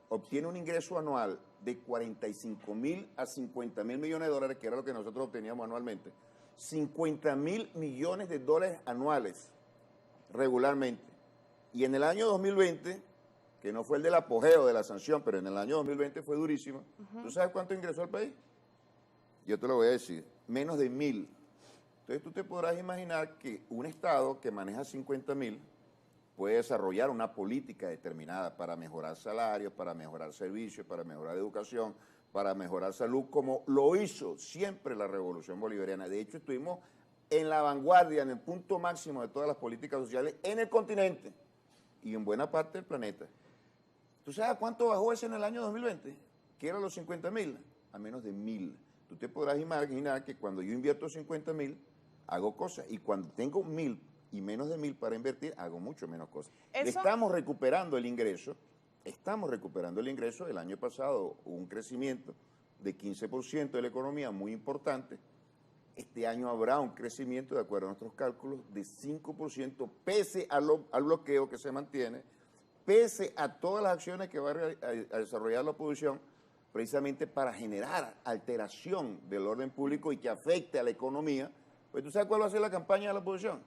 obtiene un ingreso anual de 45.000 a 50.000 millones de dólares, que era lo que nosotros obteníamos anualmente, 50.000 millones de dólares anuales, regularmente. Y en el año 2020, que no fue el del apogeo de la sanción, pero en el año 2020 fue durísimo, ¿tú sabes cuánto ingresó al país? Yo te lo voy a decir, menos de 1.000. Entonces tú te podrás imaginar que un Estado que maneja 50.000 puede desarrollar una política determinada para mejorar salarios, para mejorar servicios, para mejorar educación, para mejorar salud, como lo hizo siempre la Revolución Bolivariana. De hecho, estuvimos en la vanguardia, en el punto máximo de todas las políticas sociales en el continente y en buena parte del planeta. ¿Tú sabes cuánto bajó ese en el año 2020? ¿Qué eran los 50.000? A menos de 1.000. Tú te podrás imaginar que cuando yo invierto 50.000, hago cosas. Y cuando tengo 1.000 y menos de 1.000 para invertir, hago mucho menos cosas. Estamos recuperando el ingreso. El año pasado hubo un crecimiento de 15% de la economía muy importante. Este año habrá un crecimiento, de acuerdo a nuestros cálculos, de 5%, pese al bloqueo que se mantiene, pese a todas las acciones que va a desarrollar la oposición, precisamente para generar alteración del orden público y que afecte a la economía. Pues ¿tú sabes cuál va a ser la campaña de la oposición?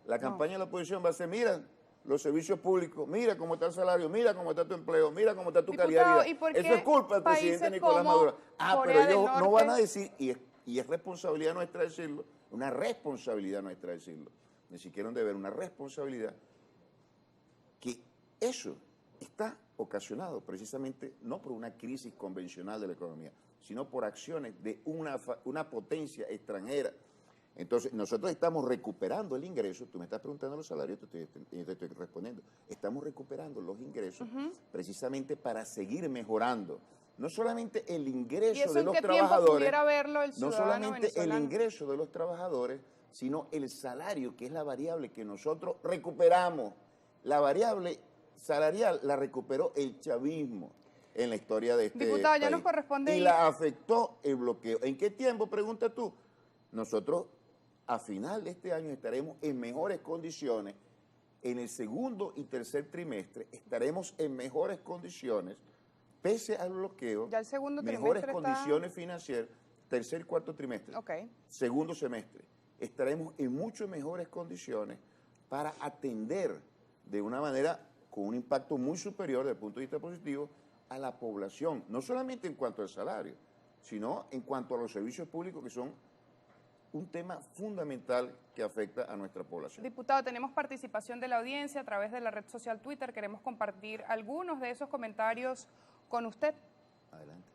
La campaña de la oposición va a ser, mira, los servicios públicos, mira cómo está el salario, mira cómo está tu empleo, mira cómo está tu calidad de vida. Eso es culpa del presidente Nicolás Maduro. Pero ellos no van a decir, y es responsabilidad nuestra decirlo, una responsabilidad nuestra decirlo, ni siquiera un deber, una responsabilidad, que eso está ocasionado precisamente no por una crisis convencional de la economía, sino por acciones de una potencia extranjera. Entonces, nosotros estamos recuperando el ingreso. Tú me estás preguntando los salarios, yo te estoy respondiendo. Estamos recuperando los ingresos precisamente para seguir mejorando. No solamente el ingreso de los trabajadores, no solamente el ingreso de los trabajadores, sino el salario, que es la variable que nosotros recuperamos. La variable salarial la recuperó el chavismo en la historia de este Diputado, ya país. nos corresponde y la afectó el bloqueo. ¿En qué tiempo? Pregunta tú. Nosotros a final de este año estaremos en mejores condiciones. En el segundo y tercer trimestre estaremos en mejores condiciones, pese al bloqueo, ya el segundo mejores condiciones financieras, tercer y cuarto trimestre, segundo semestre. Estaremos en mucho mejores condiciones para atender de una manera con un impacto muy superior desde el punto de vista positivo a la población, no solamente en cuanto al salario, sino en cuanto a los servicios públicos, que son un tema fundamental que afecta a nuestra población. Diputado, tenemos participación de la audiencia a través de la red social Twitter. Queremos compartir algunos de esos comentarios con usted. Adelante.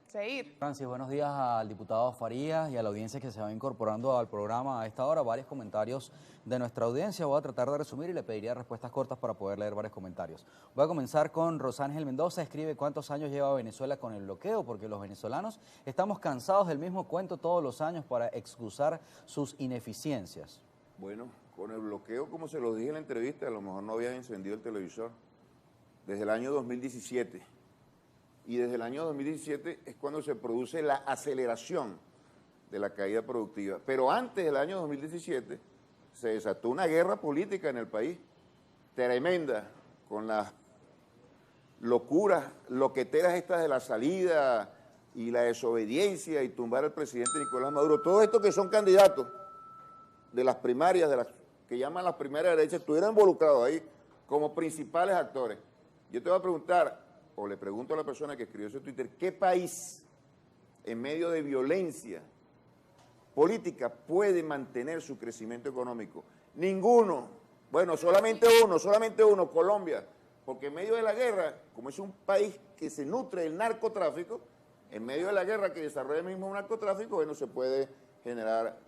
Seir. Francis, buenos días al diputado Farías y a la audiencia que se va incorporando al programa a esta hora. Varios comentarios de nuestra audiencia. Voy a tratar de resumir y le pediría respuestas cortas para poder leer varios comentarios. Voy a comenzar con Rosángel Mendoza. Escribe: ¿cuántos años lleva Venezuela con el bloqueo? Porque los venezolanos estamos cansados del mismo cuento todos los años para excusar sus ineficiencias. Bueno, con el bloqueo, como se lo dije en la entrevista, a lo mejor no habían encendido el televisor. Desde el año 2017. Y desde el año 2017 es cuando se produce la aceleración de la caída productiva. Pero antes del año 2017 se desató una guerra política en el país, tremenda, con las locuras, loqueteras estas de la salida y la desobediencia y tumbar al presidente Nicolás Maduro. Todos estos que son candidatos de las primarias, de las que llaman las primarias derechas, estuvieron involucrados ahí como principales actores. Yo te voy a preguntar, o le pregunto a la persona que escribió ese Twitter, ¿qué país en medio de violencia política puede mantener su crecimiento económico? Ninguno. Bueno, solamente uno, Colombia. Porque en medio de la guerra, como es un país que se nutre del narcotráfico, en medio de la guerra que desarrolla el mismo narcotráfico, bueno, se puede generar,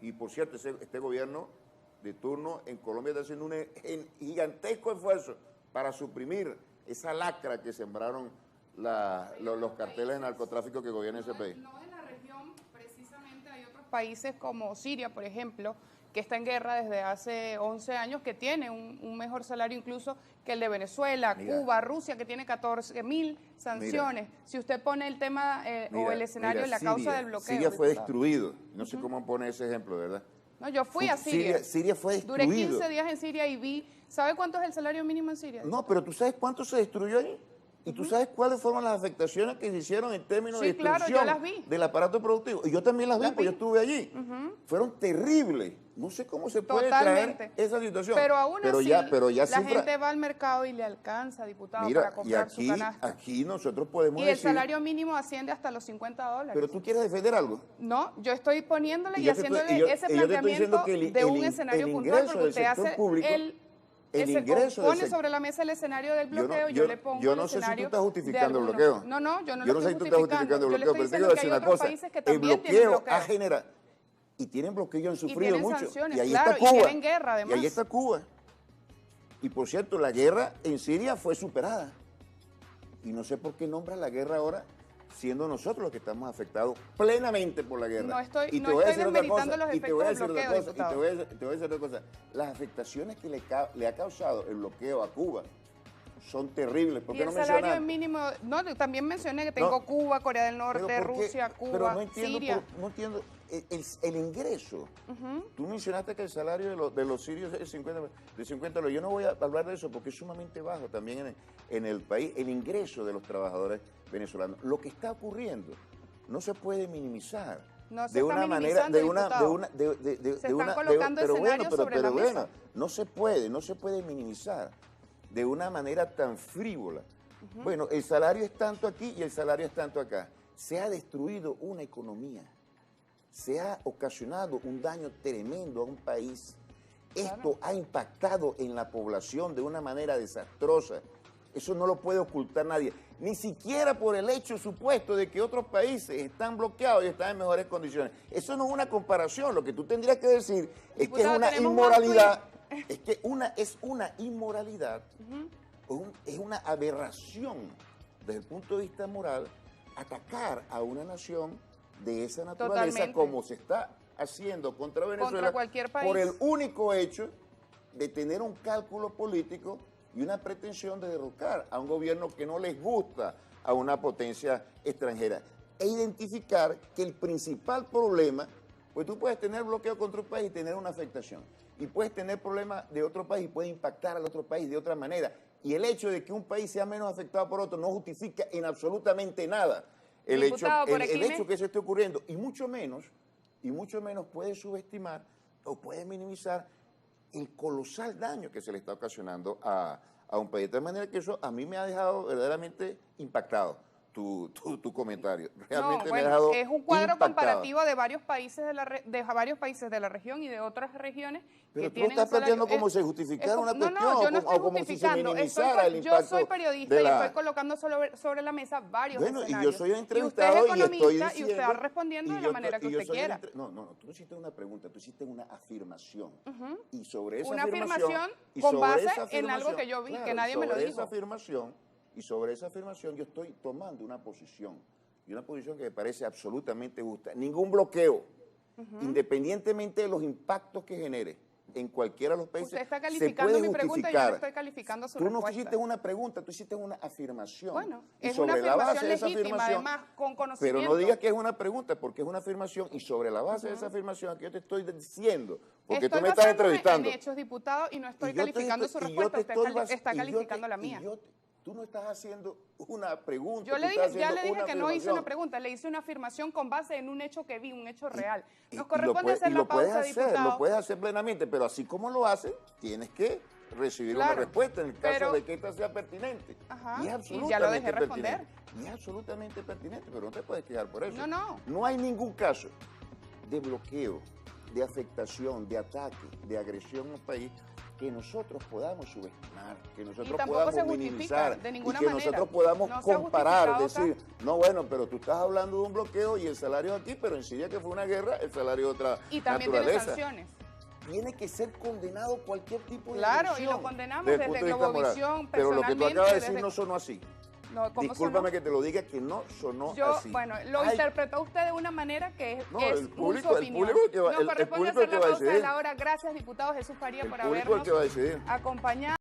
y por cierto, este gobierno de turno en Colombia está haciendo un gigantesco esfuerzo para suprimir esa lacra que sembraron los carteles de narcotráfico que gobiernan ese país. No en la región, precisamente hay otros países como Siria, por ejemplo, que está en guerra desde hace 11 años, que tiene un mejor salario incluso que el de Venezuela, Cuba, Rusia, que tiene 14.000 sanciones. Si usted pone el tema o el escenario de la causa del bloqueo. Siria fue destruido. No sé cómo pone ese ejemplo, ¿verdad? No, yo fui a Siria. Siria fue destruido. Duré 15 días en Siria y vi. ¿Sabe cuánto es el salario mínimo en Siria? No, pero ¿tú sabes cuánto se destruyó ahí? ¿Y tú sabes cuáles fueron las afectaciones que se hicieron en términos de claro, destrucción yo las vi. del aparato productivo? Y yo también las vi, porque yo estuve allí. Fueron terribles. No sé cómo se puede traer esa situación. Pero aún así, ya la gente va al mercado y le alcanza, diputado, para comprar su canasta. Aquí nosotros podemos decir... Y el decir, salario mínimo asciende hasta los $50. Pero tú quieres defender algo. No, yo estoy poniéndole y haciéndole ese planteamiento de un escenario puntual, porque usted hace el ingreso pone sobre la mesa el escenario del bloqueo, yo le pongo yo no el sé si tú escenario estás justificando el bloqueo. No, yo no yo lo no sé estoy si tú estás justificando el bloqueo, pero te digo decir una cosa, el bloqueo ha generado, y tienen bloqueo, han sufrido mucho, y ahí está Cuba, y tienen guerra además. Y ahí está Cuba. Y por cierto, la guerra en Siria fue superada, y no sé por qué nombran la guerra ahora, siendo nosotros los que estamos afectados plenamente por la guerra. No estoy desmeritando los efectos del bloqueo, diputado. Y te voy a decir otra cosa. Las afectaciones que le ha causado el bloqueo a Cuba son terribles. ¿Por qué no mencionas? El salario mínimo, no, también mencioné que tengo Cuba, Corea del Norte, Rusia, Cuba, Siria. No entiendo el ingreso. Tú mencionaste que el salario de los sirios es de 50 $. Yo no voy a hablar de eso porque es sumamente bajo también en el país, el ingreso de los trabajadores venezolanos. Lo que está ocurriendo no se puede minimizar. No se está minimizando, no se puede minimizar de una manera tan frívola. Bueno, el salario es tanto aquí y el salario es tanto acá. Se ha destruido una economía, se ha ocasionado un daño tremendo a un país. Esto ha impactado en la población de una manera desastrosa. Eso no lo puede ocultar nadie, ni siquiera por el hecho supuesto de que otros países están bloqueados y están en mejores condiciones. Eso no es una comparación, lo que tú tendrías que decir es que es una inmoralidad, es una inmoralidad, es una aberración desde el punto de vista moral atacar a una nación de esa naturaleza como se está haciendo contra Venezuela, contra cualquier país, por el único hecho de tener un cálculo político y una pretensión de derrocar a un gobierno que no les gusta a una potencia extranjera. E identificar que el principal problema, pues tú puedes tener bloqueo contra un país y tener una afectación. Y puedes tener problemas de otro país y puede impactar al otro país de otra manera. Y el hecho de que un país sea menos afectado por otro no justifica en absolutamente nada el hecho que eso esté ocurriendo. Y mucho menos puede subestimar o puede minimizar el colosal daño que se le está ocasionando a un país. De tal manera que eso a mí me ha dejado verdaderamente impactado tu comentario. Realmente me ha dejado es un cuadro impactado. Comparativo de varios países de la región y de otras regiones. Pero tú lo estás planteando como si justificara una cuestión o como si se minimizara el impacto. Yo soy periodista y estoy colocando sobre la mesa varios escenarios. Y yo soy entrevistado y estoy diciendo... Y usted va respondiendo de la manera que usted quiera. No, tú no hiciste una pregunta, tú hiciste una afirmación. Y sobre esa una afirmación... con base en algo que yo vi, que nadie me lo dijo. Y sobre esa afirmación yo estoy tomando una posición, y una posición que me parece absolutamente justa. Ningún bloqueo, independientemente de los impactos que genere en cualquiera de los países, usted está calificando mi pregunta y yo no estoy calificando su respuesta. Tú no hiciste una pregunta, tú hiciste una afirmación. Bueno, y es sobre una la base afirmación de esa legítima, afirmación, además, con conocimiento. Pero no digas que es una pregunta, porque es una afirmación, y sobre la base de esa afirmación que yo te estoy diciendo, porque tú me estás entrevistando. En hechos, diputado, y no estoy calificando su respuesta, usted está calificando la mía. Tú no estás haciendo una pregunta. Ya le dije que no hice una pregunta, le hice una afirmación con base en un hecho que vi, un hecho real. Nos corresponde hacer la pausa, diputado. Lo puedes hacer plenamente, pero así como lo haces, tienes que recibir una respuesta en el caso de que esta sea pertinente. Ajá, y es absolutamente y ya lo dejé responder. Pertinente. Y es absolutamente pertinente, pero no te puedes quejar por eso. No. No hay ningún caso de bloqueo, de afectación, de ataque, de agresión a un país que nosotros podamos subestimar, que nosotros podamos minimizar, de ninguna y que manera. nosotros podamos comparar, decir, no, bueno, pero tú estás hablando de un bloqueo y el salario aquí, pero en Siria, que fue una guerra, el salario de otra y también naturaleza. Tiene sanciones. Tiene que ser condenado cualquier tipo de agresión. Claro, y lo condenamos desde Globovisión, personalmente. Pero lo que tú acabas de decir no sonó así. No, discúlpame que te lo diga, que no sonó así. Bueno, lo interpretó usted de una manera que es el público, su opinión. Nos corresponde hacer la pausa de la hora. Gracias, diputado Jesús Faría, por habernos acompañado.